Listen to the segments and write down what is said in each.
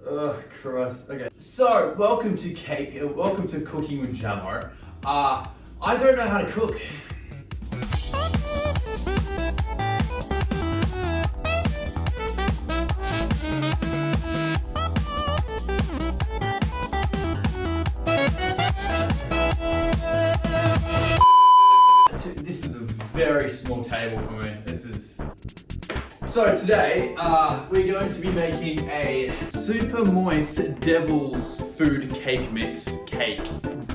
Oh, Christ. Okay. So, welcome to Cooking with Jamo. I don't know how to cook. This is a very small table for me. So today, we're going to be making a super moist devil's food cake mix cake.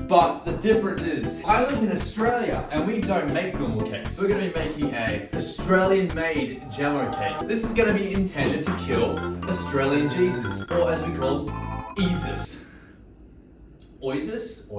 But the difference is, I live in Australia and we don't make normal cakes. We're going to be making a Australian-made Jamo cake. This is going to be intended to kill Australian Jesus, or as we call Eezus. Oisis?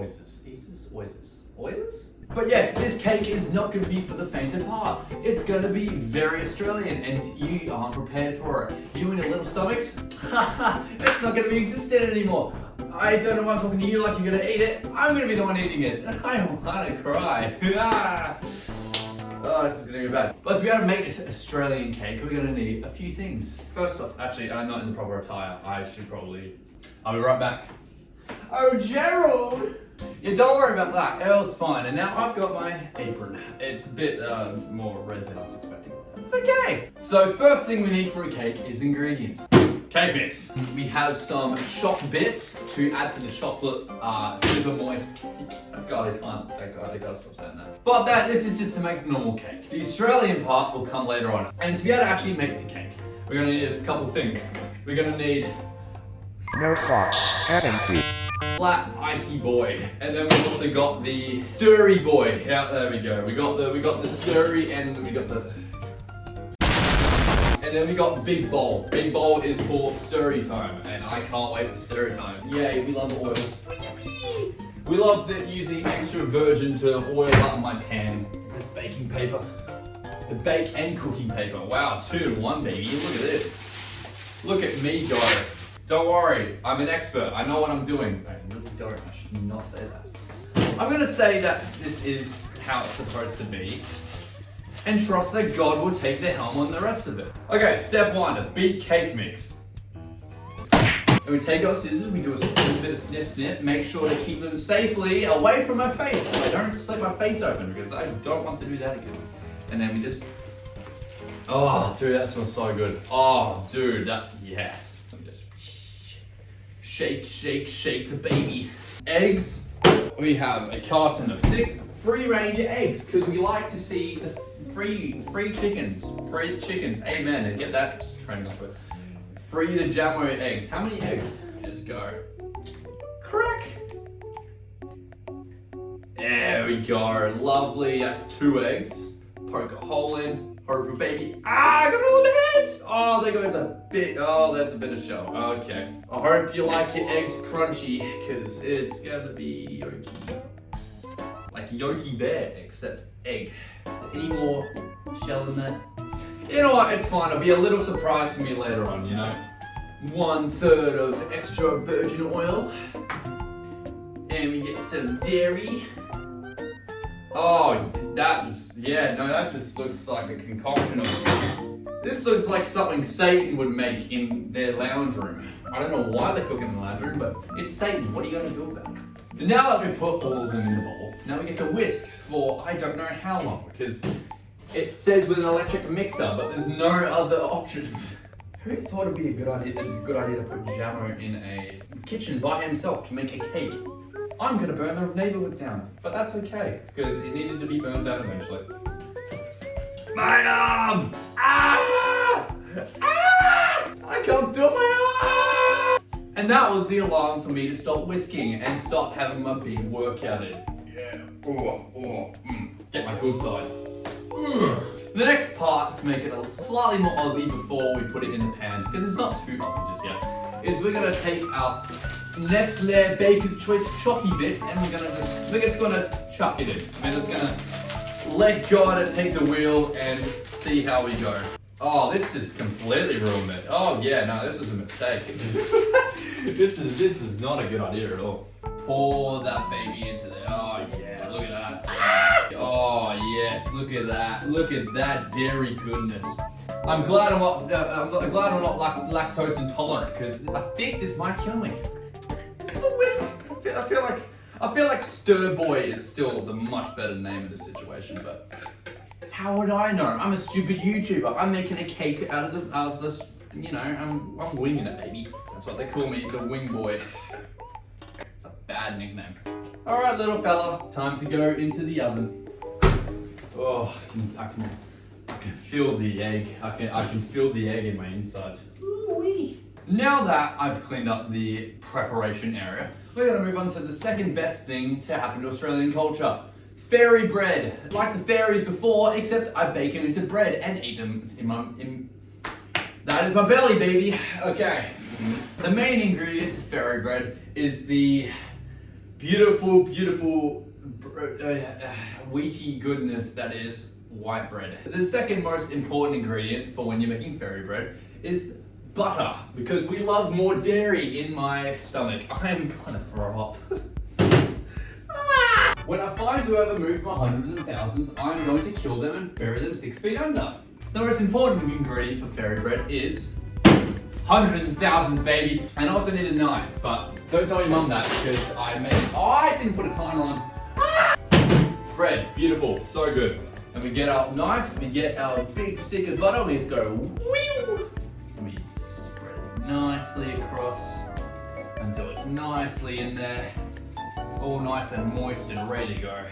But yes, this cake is not going to be for the faint of heart. It's going to be very Australian and you aren't prepared for it. You and your little stomachs, it's not going to be existent anymore. I don't know why I'm talking to you like you're going to eat it. I'm going to be the one eating it. I want to cry. Oh, this is going to be bad. But to be able to make this Australian cake, we're going to need a few things. First off, actually, I'm not in the proper attire. I'll be right back. Oh, Gerald! Yeah, don't worry about that. It was fine. And now I've got my apron. It's a bit more red than I was expecting. It's okay. So first thing we need for a cake is ingredients. Cake mix. We have some choc bits to add to the chocolate super moist cake. God, I gotta stop saying that. But this is just to make normal cake. The Australian part will come later on. And to be able to actually make the cake, we're gonna need a couple things. We're gonna need no sauce, head empty. Flat icy boy, and then we've also got the stirry boy. Yeah, there we go. We got the stirry, and we got then we got big bowl. Big bowl is for stirry time, and I can't wait for stirry time. Yay, we love oil. We love using extra virgin to oil up my pan. Is this baking paper? The bake and cooking paper. Wow, 2 in 1, baby. Look at this. Look at me go. Don't worry, I'm an expert. I know what I'm doing. I really don't. I should not say that. I'm gonna say that this is how it's supposed to be, and trust that God will take the helm on the rest of it. Okay, step 1, beat cake mix. And we take our scissors, we do a little bit of snip, make sure to keep them safely away from my face, so I don't slit my face open, because I don't want to do that again. And then we just, oh, dude, that smells so good. Oh, dude, yes. Shake the baby. Eggs, we have a carton of 6 free-range eggs, because we like to see the free chickens. Free chickens, amen, and get that trending up with. Free the Jamo eggs. How many eggs? Let's go. Crack. There we go, lovely, that's 2 eggs. Poke a hole in. Hope for baby. I got all the heads! Oh, there goes a bit. Oh, that's a bit of show. Okay. I hope you like your eggs crunchy, because it's gonna be yolky. Like Yogi Bear, except egg. Is there any more shell in there? You know what? It's fine. It'll be a little surprise for me later on, you know? 1/3 of extra virgin oil. And we get some dairy. Oh, that just looks like a concoction of... This looks like something Satan would make in their lounge room. I don't know why they cook in the lounge room, but it's Satan. What are you going to do about it? Now that we've put all of them in the bowl, now we get to whisk for I don't know how long, because it says with an electric mixer, but there's no other options. Who thought it'd be a good idea to put Jamo in a kitchen by himself to make a cake? I'm gonna burn the neighborhood down, but that's okay, because it needed to be burned down eventually. My arm! Ah! Ah! I can't feel my arm! And that was the alarm for me to stop whisking and stop having my big workout in. Yeah. Get my good side. The next part, to make it a slightly more Aussie before we put it in the pan, because it's not too Aussie just yet, is we're gonna take our Nestle Baker's Choice Chocky bits and we're just gonna chuck it in. We're just gonna let God take the wheel and see how we go. Oh, this just completely ruined it. Oh yeah, no, this was a mistake. This is not a good idea at all. Pour that baby into there. Oh yeah, look at that. Oh yes, look at that. Look at that dairy goodness. I'm glad I'm not lactose intolerant because I think this might kill me. This is a whisk. I feel like Stir Boy is still the much better name in this situation, but how would I know? I'm a stupid YouTuber. I'm making a cake out of this. You know, I'm winging it, baby. That's what they call me, the Wing Boy. It's a bad nickname. All right, little fella, time to go into the oven. Oh, I can feel the egg. I can feel the egg in my insides. Ooh-wee. Now that I've cleaned up the preparation area, we're gonna move on to the second best thing to happen to Australian culture. Fairy bread. Like the fairies before, except I bake them into bread and eat them in that is my belly, baby. Okay. The main ingredient to fairy bread is the beautiful, wheaty goodness that is white bread. The second most important ingredient for when you're making fairy bread is butter, because we love more dairy in my stomach. I'm gonna throw up. When I find whoever moved my hundreds and thousands, I'm going to kill them and bury them 6 feet under. The most important ingredient for fairy bread is hundreds and thousands, baby. And I also need a knife, but don't tell your mum that because I didn't put a timer on. Bread, beautiful, so good. And we get our knife, we get our big stick of butter, we just go whew. And we spread it nicely across until it's nicely in there, all nice and moist and ready to go.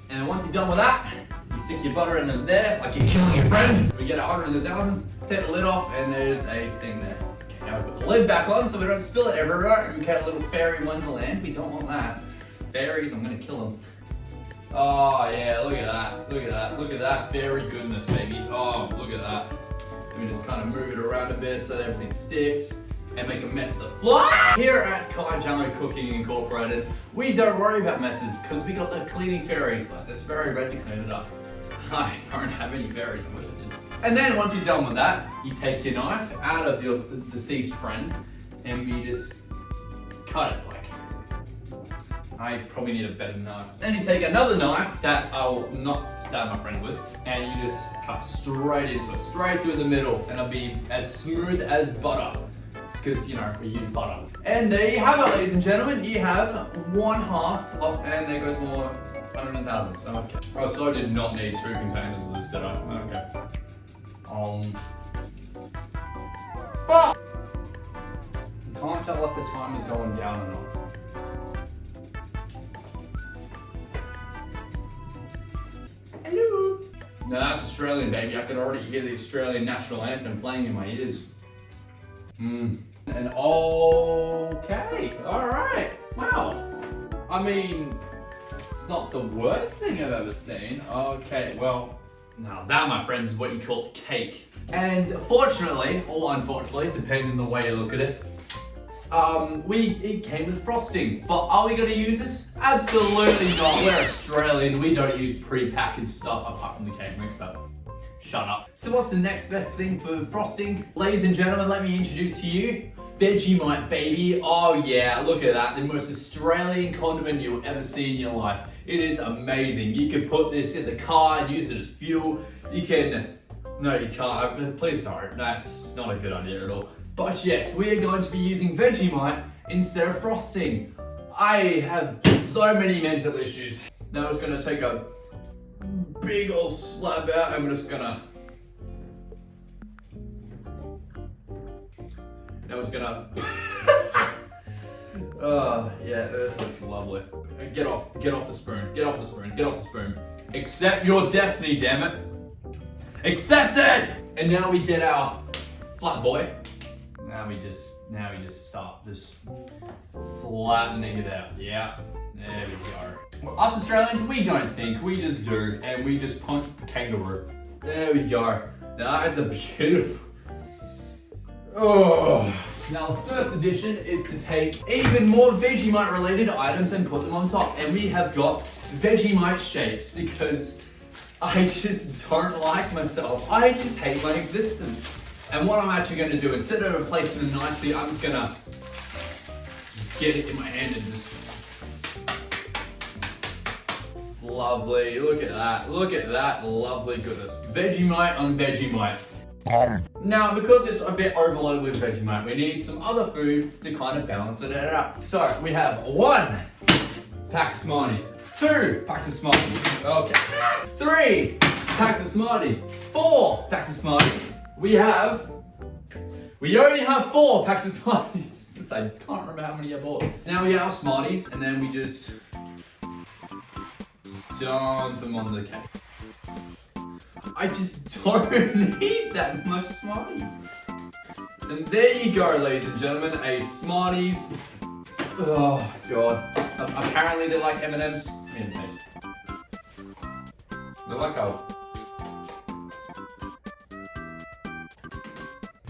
And once you're done with that, you stick your butter in there like you're killing your friend. We get our hundreds of thousands, take the lid off, and there's a thing there. Okay, now we put the lid back on so we don't spill it everywhere and we get a little fairy wonderland. We don't want that. Fairies, I'm gonna kill them. Oh yeah, look at that, look at that, look at that fairy goodness, baby. Oh, look at that. Let me just kind of move it around a bit so that everything sticks and make a mess of the floor. Here at KyeJamo Cooking Incorporated, we don't worry about messes because we got the cleaning fairies. Like this fairy bread to clean it up. I don't have any fairies, I wish I did. And then once you're done with that, you take your knife out of your deceased friend and you just cut it. Like, I probably need a better knife. Then you take another knife that I'll not stab my friend with, and you just cut straight into it, straight through the middle, and it'll be as smooth as butter. It's because, you know, we use butter. And there you have it, ladies and gentlemen. You have 1/2 of, and there goes more, 100,000. So, okay. I also did not need 2 containers of this, did I? Okay. Fuck! You can't tell if the time is going down or not. Hello. No, that's Australian, baby. I can already hear the Australian national anthem playing in my ears. And okay, all right, wow. I mean, it's not the worst thing I've ever seen. Okay, well, now that, my friends, is what you call cake. And fortunately, or unfortunately, depending on the way you look at it, it came with frosting. But are we gonna use this? Absolutely not. We're Australian. We don't use pre-packaged stuff apart from the cake mix, but shut up. So what's the next best thing for frosting? Ladies and gentlemen, let me introduce to you Vegemite, baby. Oh yeah, look at that. The most Australian condiment you'll ever see in your life. It is amazing. You can put this in the car and use it as fuel. You can, no you can't, please don't. That's not a good idea at all. But yes, we are going to be using Vegemite instead of frosting. I have so many mental issues. Now I'm just gonna take a big old slab out. I'm just gonna. Now it's gonna. Oh yeah, this looks lovely. Get off the spoon. Get off the spoon. Get off the spoon. Accept your destiny, damn it. Accept it. And now we get our flat boy. Now we just start just flattening it out. Yeah, there we go. Us Australians, we don't think, we just do, and we just punch kangaroo. There we go. Now it's a beautiful. Oh. Now the first addition is to take even more Vegemite related items and put them on top. And we have got Vegemite shapes because I just don't like myself. I just hate my existence. And what I'm actually going to do, instead of replacing them nicely, I'm just going to get it in my hand and just... Lovely, look at that. Look at that lovely goodness. Vegemite on Vegemite. Now, because it's a bit overloaded with Vegemite, we need some other food to kind of balance it out. So we have 1 pack of Smarties, 2 packs of Smarties, okay, 3 packs of Smarties, 4 packs of Smarties. We already have 4 packs of Smarties. I can't remember how many I bought. Now we get our Smarties, and then we just dump them on the cake. I just don't need that much Smarties. And there you go, ladies and gentlemen, a Smarties. Oh god. Apparently they're like M&M's. They're like a...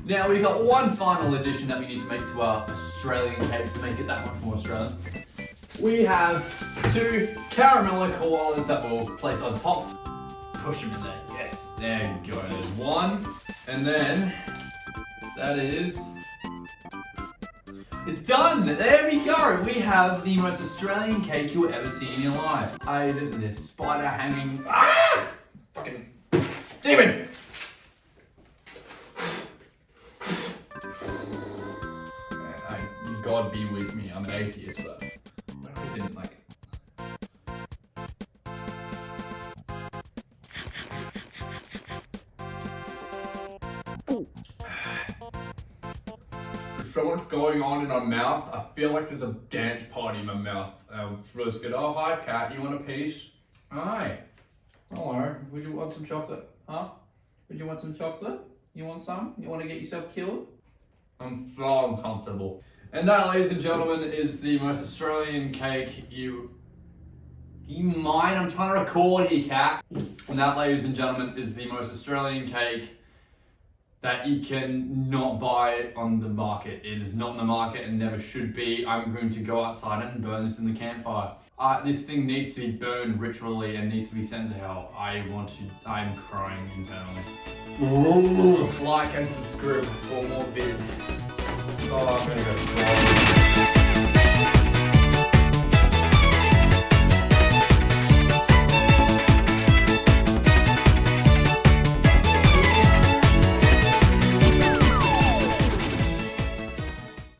Now we've got one final addition that we need to make to our Australian cake to make it that much more Australian. We have 2 caramel koalas that we'll place on top. Push them in there. Yes, there you go. There's 1, and then that is done. There we go. We have the most Australian cake you'll ever see in your life. There's this spider hanging. Ah! Fucking demon! God be with me. I'm an atheist, but I didn't like it. There's so much going on in my mouth. I feel like there's a dance party in my mouth. It's really good. Oh, hi, cat. You want a piece? Hi. Hello. Would you want some chocolate? Huh? Would you want some chocolate? You want some? You want to get yourself killed? I'm so uncomfortable. And that, ladies and gentlemen, is the most Australian cake you mind? I'm trying to record here, cat. And that, ladies and gentlemen, is the most Australian cake that you can not buy on the market. It is not in the market and never should be. I'm going to go outside and burn this in the campfire. This thing needs to be burned ritually and needs to be sent to hell. I'm crying internally. Like and subscribe for more videos. Oh, I'm gonna go.